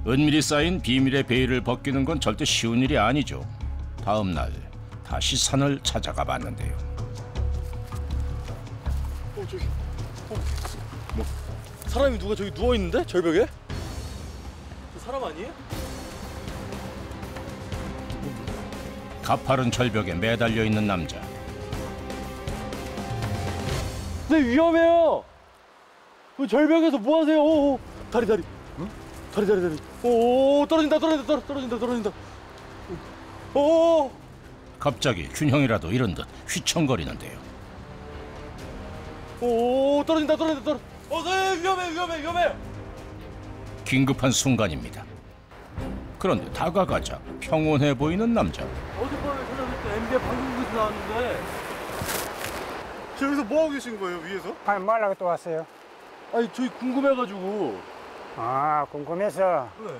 은밀히 쌓인 비밀의 베일을 벗기는 건 절대 쉬운 일이 아니죠. 다음 날 다시 산을 찾아가 봤는데요. 저기, 뭐 사람이 누가 저기 누워 있는데 절벽에? 저 사람 아니에요? 가파른 절벽에 매달려 있는 남자. 네, 위험해요. 그 절벽에서 뭐 하세요? 오, 다리. 응? 다리. 오, 떨어진다. 오. 갑자기 균형이라도 잃은 듯 휘청거리는데요. 오, 떨어진다. 네, 위험해. 긴급한 순간입니다. 그런데 다가가자 평온해 보이는 남자. 어젯밤에 찾아볼 때 MB에 방송국에서 나왔는데. 여기서 뭐 하고 계신 거예요, 위에서? 아니, 뭐 하려고 또 왔어요? 아니, 저희 궁금해가지고. 아, 궁금해서. 네.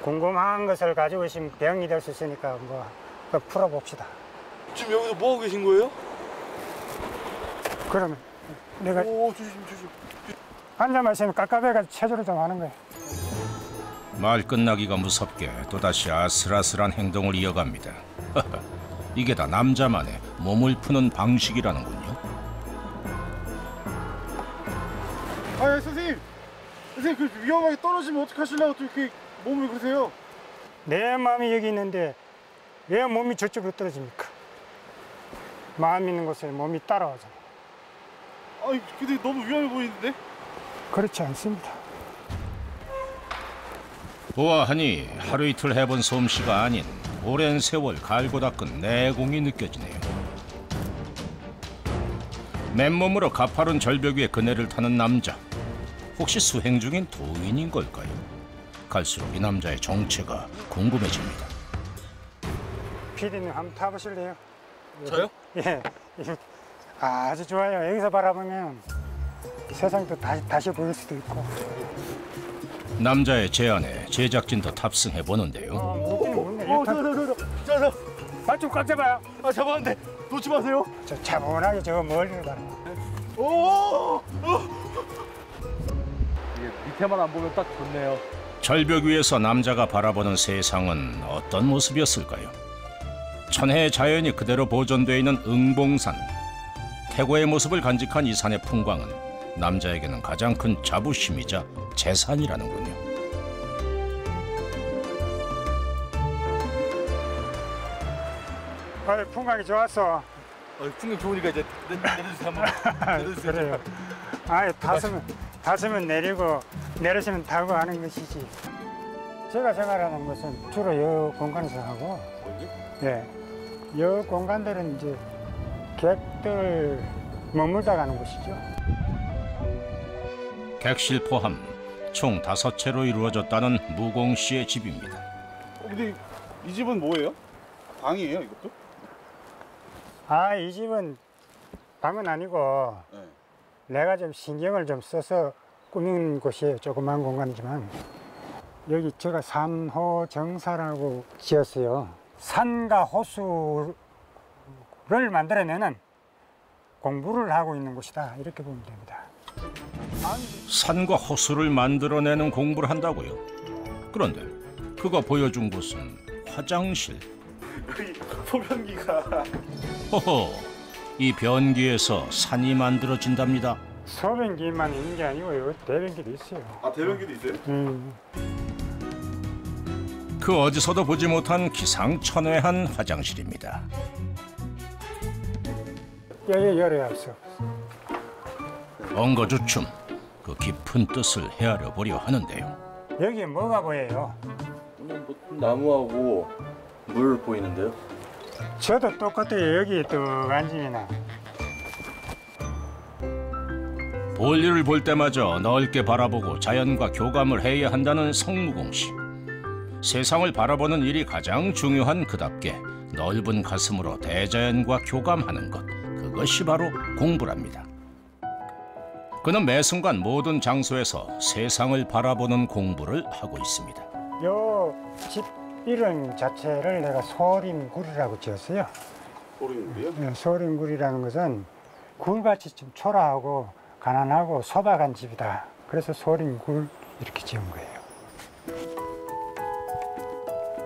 궁금한 것을 가지고 있으면 병이 될 수 있으니까 그거 풀어봅시다. 지금 여기서 뭐 하고 계신 거예요? 그러면 내가 오, 조심. 앉아만 있으면 깝깝해가 체조를 좀 하는 거예요. 말 끝나기가 무섭게 또다시 아슬아슬한 행동을 이어갑니다. 이게 다 남자만의 몸을 푸는 방식이라는군요. 아, 선생님, 그 위험하게 떨어지면 어떡하시려고 또 이렇게 몸을 그러세요? 내 마음이 여기 있는데 왜 몸이 저쪽으로 떨어집니까? 마음 있는 곳에 몸이 따라오잖아. 아니, 근데 너무 위험해 보이는데? 그렇지 않습니다. 보아하니 하루 이틀 해본 솜씨가 아닌 오랜 세월 갈고 닦은 내공이 느껴지네요. 맨몸으로 가파른 절벽 위에 그네를 타는 남자. 혹시 수행 중인 도인인 걸까요? 갈수록 이 남자의 정체가 궁금해집니다. PD님 한번 타보실래요? 저요? 예. 아주 좋아요. 여기서 바라보면 세상도 다시 보일 수도 있고. 남자의 제안에 제작진도 탑승해 보는데요. 저. 발좀 꽉 잡아요. 아, 잡았는데 놓지 마세요. 저 차분하게 저 멀리를 봐. 오. 이게 밑에만 안 보면 딱 좋네요. 절벽 위에서 남자가 바라보는 세상은 어떤 모습이었을까요? 천혜의 자연이 그대로 보존되어 있는 응봉산. 태고의 모습을 간직한 이 산의 풍광은 남자에게는 가장 큰 자부심이자 재산이라는군요. 풍광이 좋았어. 풍경 좋으니까 이제 내려주세요 한번. 내려주세요. 그래요. 아예 타시면 내리고 내리시면 타고 하는 것이지. 제가 생활하는 것은 주로 여 공간에서 하고, 예, 여 공간들은 이제 객들 머물다 가는 곳이죠. 객실 포함 총 5채로 이루어졌다는 무공 씨의 집입니다. 근데 이 집은 뭐예요? 방이에요, 이것도? 아, 이 집은 방은 아니고 네. 내가 좀 신경을 좀 써서 꾸민 곳이에요. 조그만 공간이지만. 여기 제가 산호 정사라고 지었어요. 산과 호수를 만들어내는 공부를 하고 있는 곳이다. 이렇게 보면 됩니다. 산과 호수를 만들어내는 공부를 한다고요? 그런데 그가 보여준 곳은 화장실. 소변기가. 호호, 이 변기에서 산이 만들어진답니다. 소변기만 있는 게 아니고 여기 대변기도 있어요. 아, 대변기도 있어요? 그 어디서도 보지 못한 기상천외한 화장실입니다. 여기 열어야 할 수 없어. 엉거주춤, 그 깊은 뜻을 헤아려 보려 하는데요. 여기에 뭐가 보여요? 나무하고 물 보이는데요? 저도 똑같아요. 여기 또 앉으면 볼일을 볼 때마저 넓게 바라보고 자연과 교감을 해야 한다는 성무공 씨. 세상을 바라보는 일이 가장 중요한 그답게 넓은 가슴으로 대자연과 교감하는 것, 그것이 바로 공부랍니다. 그는 매 순간 모든 장소에서 세상을 바라보는 공부를 하고 있습니다. 요 집 이름 자체를 내가 소림굴이라고 지었어요. 소림굴이요? 소림굴이라는 것은 굴같이 좀 초라하고 가난하고 소박한 집이다. 그래서 소림굴 이렇게 지은 거예요.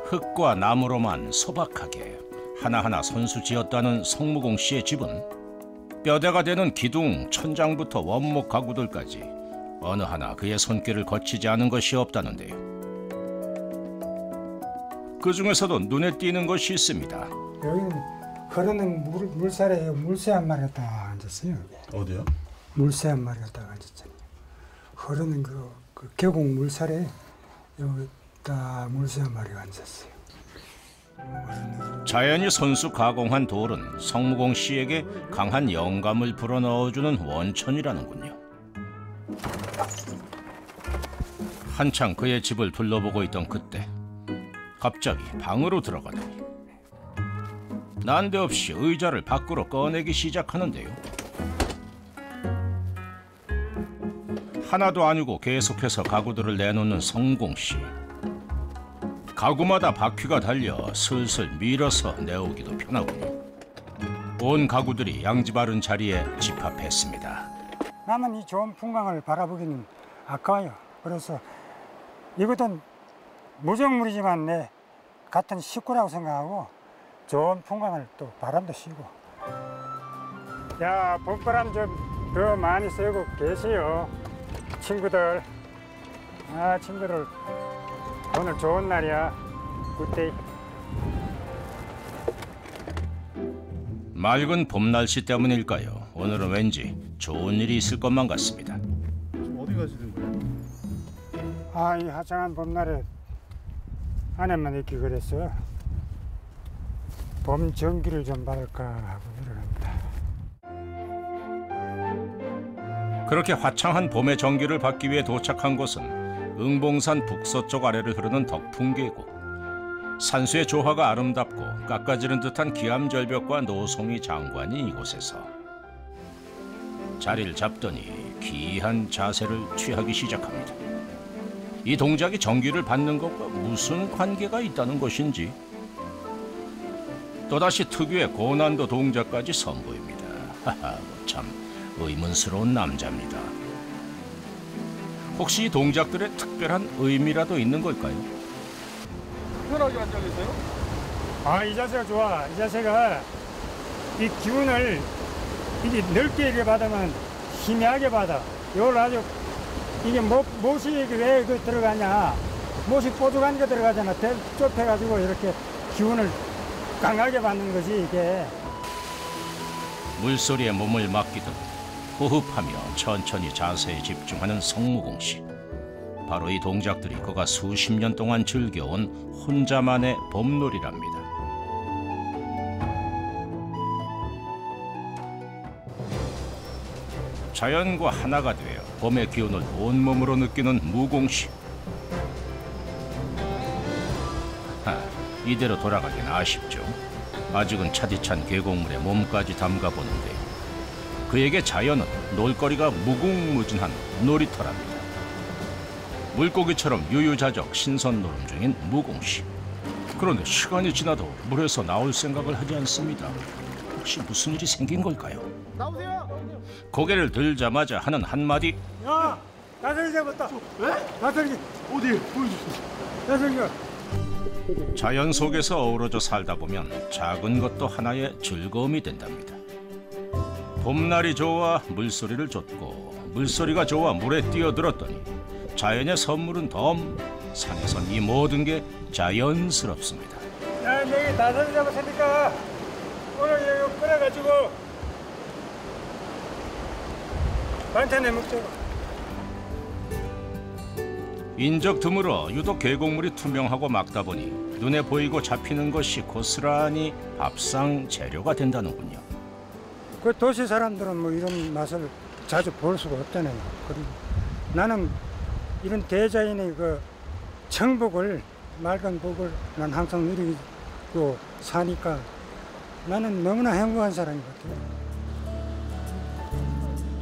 흙과 나무로만 소박하게 하나하나 손수 지었다는 성무공 씨의 집은 뼈대가 되는 기둥, 천장부터 원목 가구들까지 어느 하나 그의 손길을 거치지 않은 것이 없다는데요. 그 중에서도 눈에 띄는 것이 있습니다. 여기는 흐르는 물살에 물새 한 마리가 딱 앉았어요. 어디요? 물새 한 마리가 딱 앉았잖아요. 흐르는 그 계곡 물살에 여기 딱 물새 한 마리가 앉았어요. 자연이 손수 가공한 돌은 성무공 씨에게 강한 영감을 불어넣어주는 원천이라는군요. 한창 그의 집을 둘러보고 있던 그때 갑자기 방으로 들어가더니 난데없이 의자를 밖으로 꺼내기 시작하는데요. 하나도 아니고 계속해서 가구들을 내놓는 성무공 씨. 가구마다 바퀴가 달려 슬슬 밀어서 내오기도 편하군요. 온 가구들이 양지바른 자리에 집합했습니다. 나는 이 좋은 풍광을 바라보기는 아까워요. 그래서 이것은 무정물이지만 내 같은 식구라고 생각하고 좋은 풍광을 또 바람도 쐬고. 야, 봄바람 좀 더 많이 쐬고 계세요. 친구들. 아, 친구들. 오늘 좋은 날이야. 굿데이. 맑은 봄 날씨 때문일까요? 오늘은 왠지 좋은 일이 있을 것만 같습니다. 지금 어디 가시는 거예요? 아, 이 화창한 봄날에 아내만 있기 그랬어. 봄 전기를 좀 받을까 하고 내려갑니다. 그렇게 화창한 봄의 정기를 받기 위해 도착한 곳은 응봉산 북서쪽 아래를 흐르는 덕풍계곡. 산수의 조화가 아름답고 깎아지른 듯한 기암절벽과 노송이 장관인 이곳에서 자리를 잡더니 기이한 자세를 취하기 시작합니다. 이 동작이 정기를 받는 것과 무슨 관계가 있다는 것인지 또다시 특유의 고난도 동작까지 선보입니다. 하하, 참 의문스러운 남자입니다. 혹시 이 동작들의 특별한 의미라도 있는 걸까요? 편하게 앉아 계세요? 아, 이 자세가 좋아. 이 자세가 이 기운을 이게 넓게 이렇게 받으면 희미하게 받아. 이걸 아주 이게 못이 왜 들어가냐. 못이 뽀족한 게 들어가잖아. 좁혀가지고 이렇게 기운을 강하게 받는 거지 이게. 물소리에 몸을 맡기듯 호흡하며 천천히 자세에 집중하는 성무공 씨. 바로 이 동작들이 그가 수십 년 동안 즐겨온 혼자만의 봄놀이랍니다. 자연과 하나가 되어 봄의 기운을 온몸으로 느끼는 무공 씨. 이대로 돌아가긴 아쉽죠. 아직은 차디찬 계곡물에 몸까지 담가보는데요. 그에게 자연은 놀거리가 무궁무진한 놀이터랍니다. 물고기처럼 유유자적 신선 노름 중인 무공씨. 그런데 시간이 지나도 물에서 나올 생각을 하지 않습니다. 혹시 무슨 일이 생긴 걸까요? 나오세요. 고개를 들자마자 하는 한마디. 야, 나설기 잡았다. 왜? 나설기. 어디 보여주세요. 나설기가. 자연 속에서 어우러져 살다 보면 작은 것도 하나의 즐거움이 된답니다. 봄날이 좋아 물소리를 쫓고 물소리가 좋아 물에 뛰어들었더니 자연의 선물은 덤. 산에선 이 모든 게 자연스럽습니다. 야, 내가 나설기 잡았으니까 오늘 이거 끓여가지고 반찬 해 먹자고. 인적 드물어 유독 계곡물이 투명하고 맑다 보니 눈에 보이고 잡히는 것이 고스란히 밥상 재료가 된다는군요. 그 도시 사람들은 뭐 이런 맛을 자주 볼 수가 없잖아요. 그리고 나는 이런 대자연의 그 청복을, 맑은 복을 난 항상 누리고 사니까 나는 너무나 행복한 사람인 것 같아요.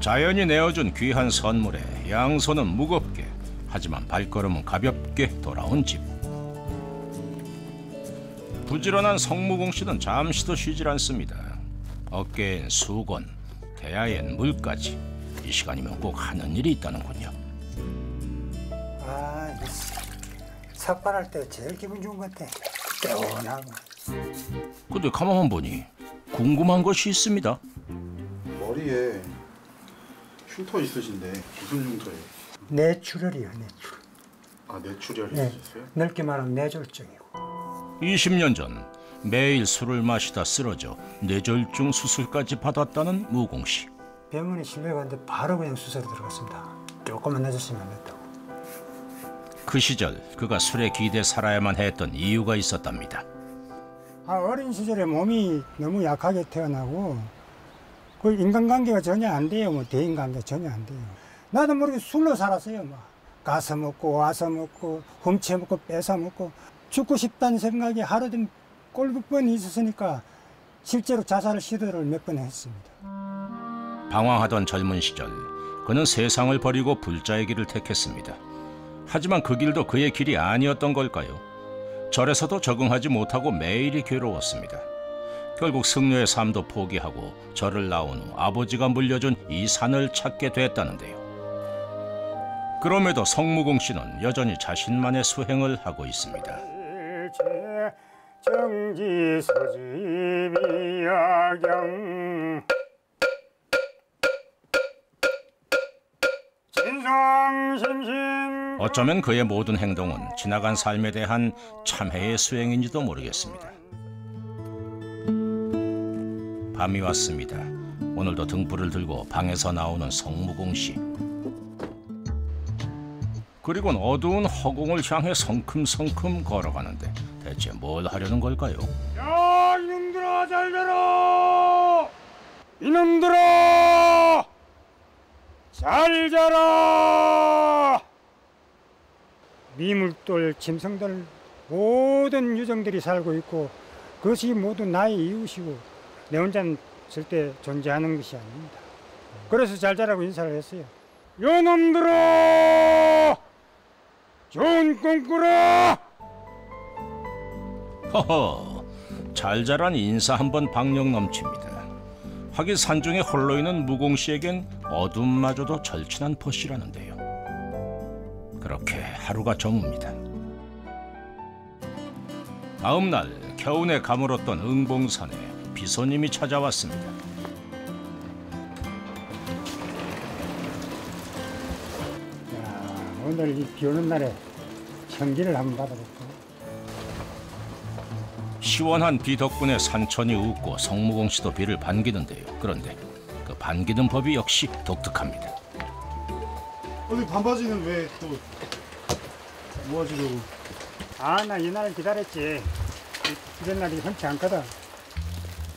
자연이 내어준 귀한 선물에 양손은 무겁게 하지만 발걸음은 가볍게 돌아온 집. 부지런한 성무공 씨는 잠시도 쉬질 않습니다. 어깨엔 수건, 대야엔 물까지. 이 시간이면 꼭 하는 일이 있다는군요. 삭발할 때 제일 기분 좋은 것 같아. 개운하고. 근데 가만만 보니 궁금한 것이 있습니다. 머리에 흉터 있으신데 무슨 흉터예요? 뇌출혈이요, 뇌출혈. 아, 뇌출혈이 네, 있으셨어요? 넓게 말하면 뇌졸중이고. 20년 전 매일 술을 마시다 쓰러져 뇌졸중 수술까지 받았다는 무공 씨. 병원에 실려갔는데 바로 그냥 수술에 들어갔습니다. 조금만 늦었으면 안 됐다고. 그 시절 그가 술에 기대 살아야만 했던 이유가 있었답니다. 어린 시절에 몸이 너무 약하게 태어나고 그 인간관계가 전혀 안 돼요. 뭐 대인관계 전혀 안 돼요. 나도 모르게 술로 살았어요. 막 가서 먹고 와서 먹고 훔쳐 먹고 뺏어 먹고 죽고 싶다는 생각이 하루든 꼴몇 번 있었으니까 실제로 자살 시도를 몇 번 했습니다. 방황하던 젊은 시절 그는 세상을 버리고 불자의 길을 택했습니다. 하지만 그 길도 그의 길이 아니었던 걸까요? 절에서도 적응하지 못하고 매일이 괴로웠습니다. 결국 승려의 삶도 포기하고 절을 나온 후 아버지가 물려준 이 산을 찾게 됐다는데요. 그럼에도 성무공 씨는 여전히 자신만의 수행을 하고 있습니다. 정지서지비야경 진성심신. 어쩌면 그의 모든 행동은 지나간 삶에 대한 참회의 수행인지도 모르겠습니다. 밤이 왔습니다. 오늘도 등불을 들고 방에서 나오는 성무공 씨. 그리고는 어두운 허공을 향해 성큼성큼 걸어가는데 대체 뭘 하려는 걸까요? 야, 이놈들아 잘 자라! 이놈들아 잘 자라! 미물돌, 짐승들 모든 유정들이 살고 있고 그것이 모두 나의 이웃이고 내 혼자는 절대 존재하는 것이 아닙니다. 그래서 잘 자라고 인사를 했어요. 이놈들아 좋은 꿈 꾸라! 허허, 잘 자란 인사 한번 박력 넘칩니다. 하긴 산중에 홀로 있는 무공 씨에겐 어둠마저도 절친한 벗이라는데요. 그렇게 하루가 저뭅니다. 다음 날 겨우내 가물었던 응봉산에 비손님이 찾아왔습니다. 야, 오늘 이 비 오는 날에 청기를 한번 받아볼까? 시원한 비 덕분에 산천이 웃고 성무공 씨도 비를 반기는데요. 그런데 그 반기는 법이 역시 독특합니다. 근데 반바지는 왜 또 뭐 하시려고? 아, 나 이날 기다렸지. 이런 날이 흔치 않거든.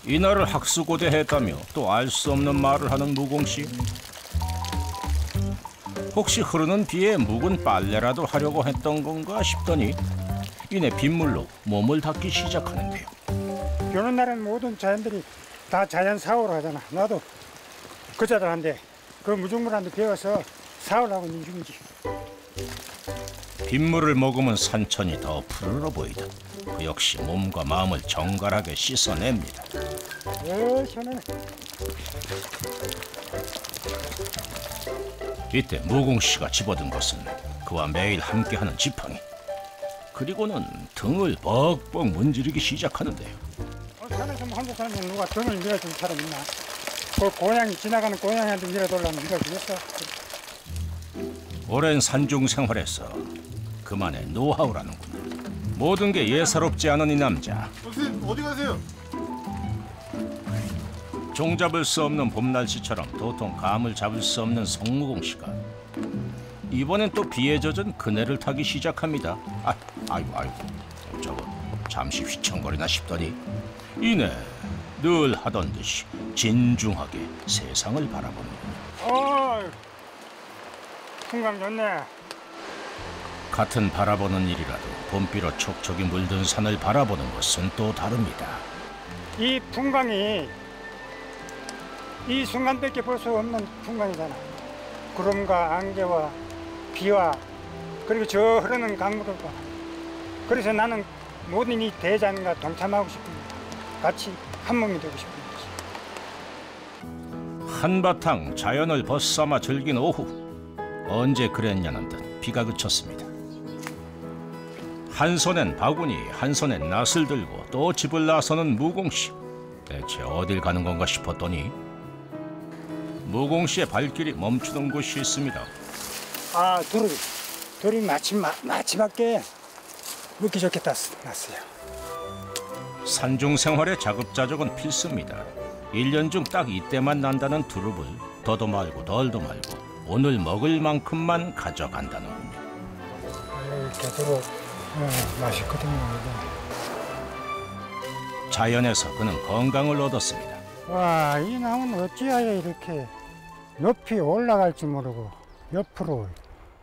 이날을 학수고대했다며 또 알 수 없는 말을 하는 무공 씨. 혹시 흐르는 비에 묵은 빨래라도 하려고 했던 건가 싶더니 이내 빗물로 몸을 닦기 시작하는데요. 비 오는 날은 모든 자연들이 다 자연 사고를 하잖아. 나도 그자들한테 그 무중물한테 배워서 사오려고 있는 중이지. 빗물을 머금은 산천이 더 푸르러 보이듯 그 역시 몸과 마음을 정갈하게 씻어냅니다. 시원하네. 이때 무공 씨가 집어든 것은 그와 매일 함께하는 지팡이. 그리고는 등을 벅벅 문지르기 시작하는데요. 산에서 한국 사람이 누가 등을 밀어준 사람 있나? 그 고양이 지나가는 고양이한테 밀어달라면 밀어주겠어? 오랜 산중 생활에서 그만의 노하우라는군요. 모든 게 예사롭지 않은 이 남자. 선생님 어디 가세요? 종잡을 수 없는 봄날씨처럼 도통 감을 잡을 수 없는 성무공 씨가 이번엔 또 비에 젖은 그네를 타기 시작합니다. 아이고 저거 잠시 휘청거리나 싶더니 이내 늘 하던 듯이 진중하게 세상을 바라보는군요. 풍광 좋네. 같은 바라보는 일이라도 봄비로 촉촉이 물든 산을 바라보는 것은 또 다릅니다. 이 풍광이 이 순간밖에 볼 수 없는 풍광이잖아. 구름과 안개와 비와 그리고 저 흐르는 강물과. 그래서 나는 모든 이 대자연과 동참하고 싶습니다. 같이 한 몸이 되고 싶은 거지. 한바탕 자연을 벗삼아 즐긴 오후. 언제 그랬냐는 듯 비가 그쳤습니다. 한 손엔 바구니, 한 손엔 낫을 들고 또 집을 나서는 무공씨. 대체 어딜 가는 건가 싶었더니 무공씨의 발길이 멈추는 곳이 있습니다. 아, 둘이 마지막에 먹기 좋게 땄어요. 산중 생활의 자급자족은 필수입니다. 1년 중 딱 이때만 난다는 두릅을 더도 말고 덜도 말고 오늘 먹을 만큼만 가져간다는군요. 이렇게 두릅 맛있거든요. 자연에서 그는 건강을 얻었습니다. 와, 이 나무는 어찌하여 이렇게 높이 올라갈지 모르고 옆으로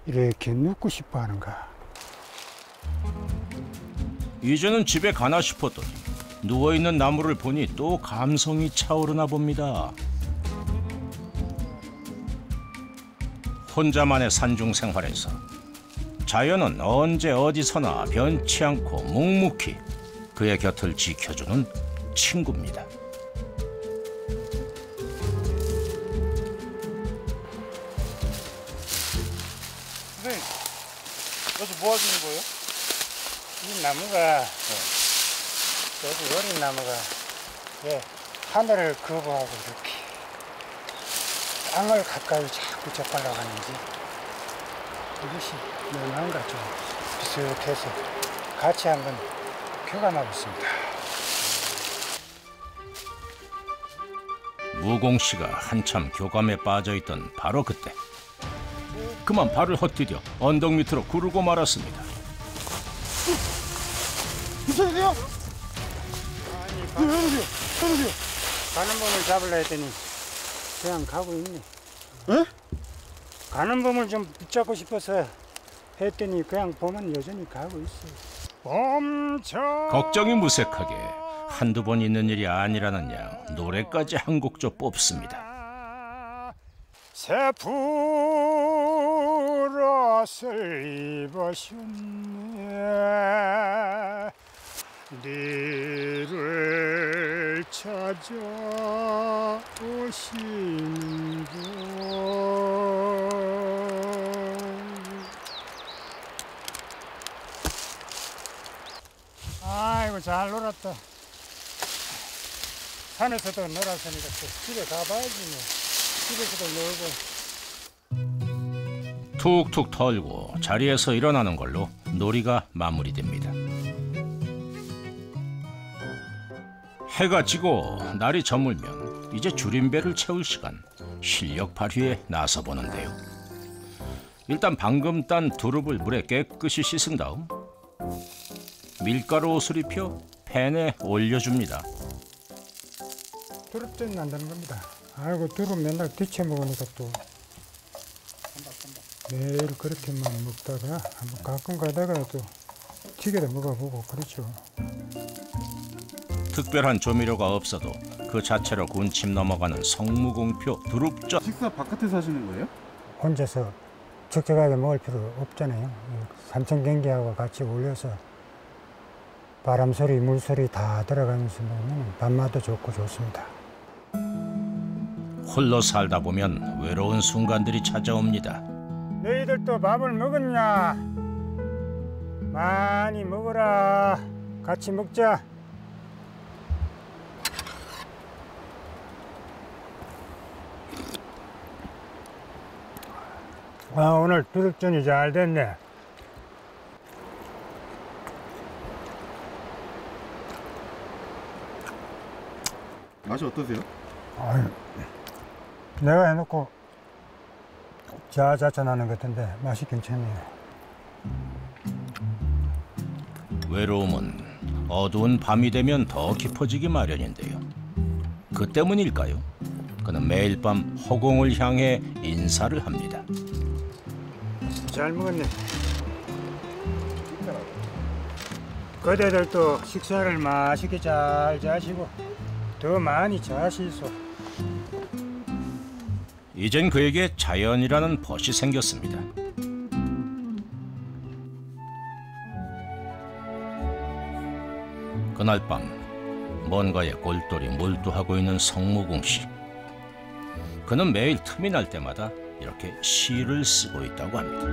이렇게 눕고 싶어 하는가. 이제는 집에 가나 싶었더니 누워있는 나무를 보니 또 감성이 차오르나 봅니다. 혼자만의 산중 생활에서 자연은 언제 어디서나 변치 않고 묵묵히 그의 곁을 지켜주는 친구입니다. 선생님, 여기서 뭐 하시는 거예요? 이 나무가 여기 어린 나무가 하늘을 거부하고 이렇게 땅을 가까이 자꾸 접하려고 하는지 이것이 뭔가 좀 비슷해서 같이 한번 교감하고 있습니다. 무공 씨가 한참 교감에 빠져있던 바로 그때 그만 발을 헛디뎌 언덕 밑으로 구르고 말았습니다. 괜찮으세요? 왜 이러세요? 가는 범을 잡으려 했더니 그냥 가고 있네. 에? 가는 범을 좀 붙잡고 싶어서 했더니 그냥 범은 여전히 가고 있어요. 멈춰. 걱정이 무색하게 한두 번 있는 일이 아니라는 양 노래까지 한 곡조 뽑습니다. 새푸릇을 입으셨네. 니를 찾아 오시는 분. 아이고 잘 놀았다. 산에서도 놀았으니까 또 집에 가봐야지 뭐. 집에서도 놀고. 툭툭 털고 자리에서 일어나는 걸로 놀이가 마무리됩니다. 해가 지고 날이 저물면 이제 줄임배를 채울 시간, 실력 발휘에 나서보는데요. 일단 방금 딴 두릅을 물에 깨끗이 씻은 다음 밀가루 옷을 입혀 팬에 올려줍니다. 두릅전 만드는 겁니다. 아이고 두릅 맨날 뒤쳐 먹으니까 또 매일 그렇게만 먹다가 한번 가끔 가다가 또 튀겨도 먹어보고 그렇죠. 특별한 조미료가 없어도 그 자체로 군침 넘어가는 성무공표 두릅전. 식사 바깥에서 하시는 거예요? 혼자서 적적하게 먹을 필요 없잖아요. 삼천 경기하고 같이 올려서 바람 소리, 물 소리 다 들어가면서 먹으면 밥맛도 좋고 좋습니다. 홀로 살다 보면 외로운 순간들이 찾아옵니다. 너희들도 밥을 먹었냐? 많이 먹어라. 같이 먹자. 아, 오늘 두릅전이 잘 됐네. 맛이 어떠세요? 아유, 내가 해놓고 자자자 나는 것 같은데 맛이 괜찮네요. 외로움은 어두운 밤이 되면 더 깊어지기 마련인데요. 그 때문일까요? 그는 매일 밤 허공을 향해 인사를 합니다. 잘 먹었네. 그대들도 식사를 맛있게 잘 자시고 더 많이 자시소. 이젠 그에게 자연이라는 벗이 생겼습니다. 그날 밤 뭔가에 골똘히 몰두하고 있는 성무공 씨. 그는 매일 틈이 날 때마다 이렇게 시를 쓰고 있다고 합니다.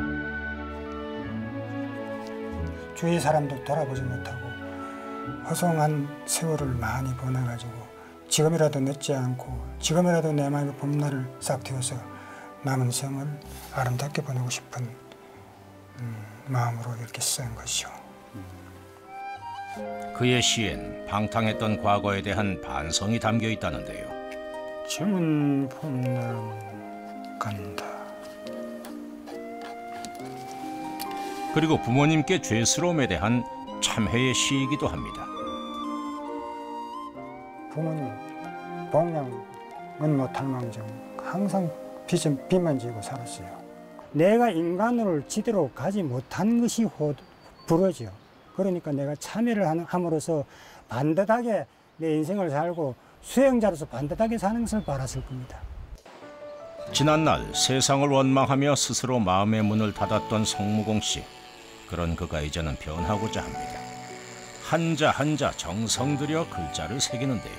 주위 사람도 돌아보지 못하고 허송한 세월을 많이 보내가지고 지금이라도 늦지 않고 지금이라도 내 마음의 봄날을 싹 틔워서 남은 생을 아름답게 보내고 싶은 마음으로 이렇게 쓴 것이요. 그의 시엔 방탕했던 과거에 대한 반성이 담겨 있다는데요. 젊은 봄날은 간다. 그리고 부모님께 죄스러움에 대한 참회의 시이기도 합니다. 부모님 봉양은 못할 망정 항상 빚만 지고 살았어요. 내가 인간을 지대로 가지 못한 것이 불어지요. 그러니까 내가 참회를 함으로써 반듯하게 내 인생을 살고 수행자로서 반듯하게 사는 것을 바랐을 겁니다. 지난날 세상을 원망하며 스스로 마음의 문을 닫았던 성무공 씨. 그런 그가 이제는 변하고자 합니다. 한자 한자 정성 들여 글자를 새기는데요.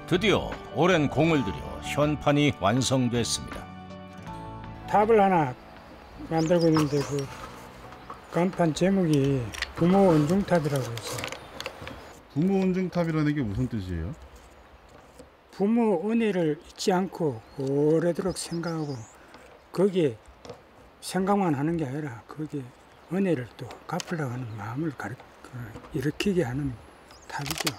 드디어 오랜 공을 들여 현판이 완성됐습니다. 탑을 하나 만들고 있는데 그 간판 제목이 부모 은중탑이라고 해서 부모 은중탑이라는 게 무슨 뜻이에요? 부모 은혜를 잊지 않고 오래도록 생각하고 거기에 생각만 하는 게 아니라 거기에 은혜를 또 갚으려고 하는 마음을 일으키게 하는 탑이죠.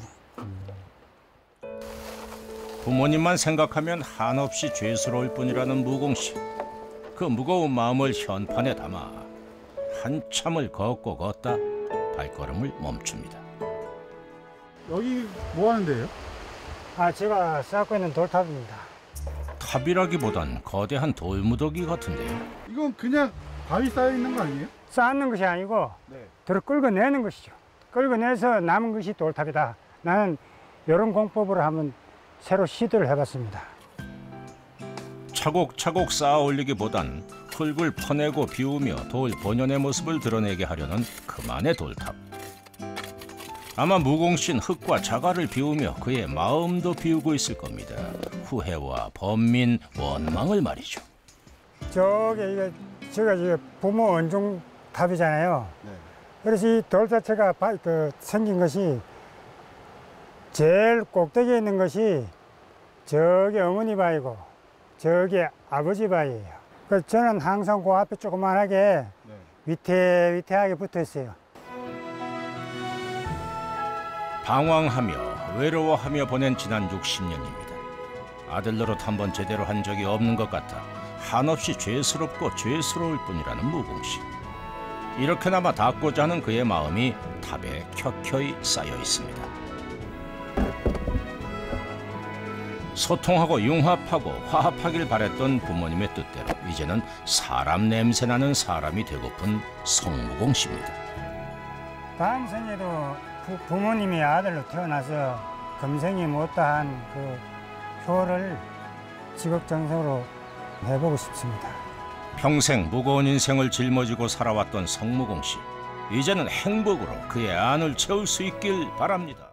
부모님만 생각하면 한없이 죄스러울 뿐이라는 무공 씨. 그 무거운 마음을 현판에 담아 한참을 걷고 걷다 발걸음을 멈춥니다. 여기 뭐 하는 데예요? 제가 쌓고 있는 돌탑입니다. 탑이라기보단 거대한 돌무더기 같은데요. 이건 그냥 바위 쌓여 있는 거 아니에요? 쌓는 것이 아니고 네. 들어 끌어내는 것이죠. 끌어내서 남은 것이 돌탑이다. 나는 이런 공법으로 한번 새로 시도를 해봤습니다. 차곡차곡 쌓아 올리기보단 흙을 퍼내고 비우며 돌 본연의 모습을 드러내게 하려는 그만의 돌탑. 아마 무공신 흙과 자갈을 비우며 그의 마음도 비우고 있을 겁니다. 후회와 번민, 원망을 말이죠. 제가 이게 부모 은중탑이잖아요. 네. 그래서 이 돌 자체가 생긴 것이 제일 꼭대기에 있는 것이 저기 어머니 바위고 저기 아버지 바위예요. 그래서 저는 항상 그 앞에 조그만하게 네. 위태위태하게 붙어 있어요. 방황하며 외로워하며 보낸 지난 60년입니다. 아들 노릇 한번 제대로 한 적이 없는 것 같아 한없이 죄스럽고 죄스러울 뿐이라는 무공씨. 이렇게나마 닦고자 하는 그의 마음이 탑에 켜켜이 쌓여 있습니다. 소통하고 융합하고 화합하길 바랬던 부모님의 뜻대로 이제는 사람 냄새나는 사람이 되고픈 성무공 씨입니다. 다음 생에도 부모님이 아들로 태어나서 금생이 못다한 그 효를 지극정성으로 해보고 싶습니다. 평생 무거운 인생을 짊어지고 살아왔던 성무공 씨. 이제는 행복으로 그의 안을 채울 수 있길 바랍니다.